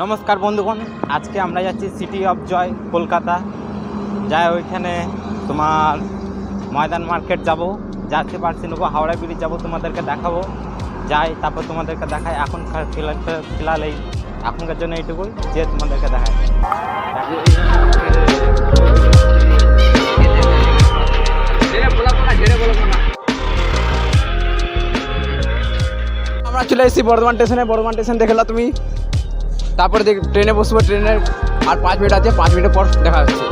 নমস্কার বন্ধুগণ, আজকে আমরা যাচ্ছি সিটি অফ জয় কলকাতা। যাই ওইখানে তোমার ময়দান মার্কেট যাব, যাচ্ছে পারছি নেবো, হাওড়া ব্রিজ যাবো, তোমাদেরকে দেখাবো। যাই তারপর তোমাদেরকে দেখাই। এখনকার ফিলহাল এই এখনকার জন্য এইটুকুই যে তোমাদেরকে দেখায়। আমরা চলে এসেছি বর্ধমান স্টেশনে। বর্ধমান স্টেশন দেখলা তুমি, তারপরে ট্রেনে বসবো। ট্রেনের আর 5 মিনিট আছে, 5 মিনিট পর দেখা যাচ্ছে।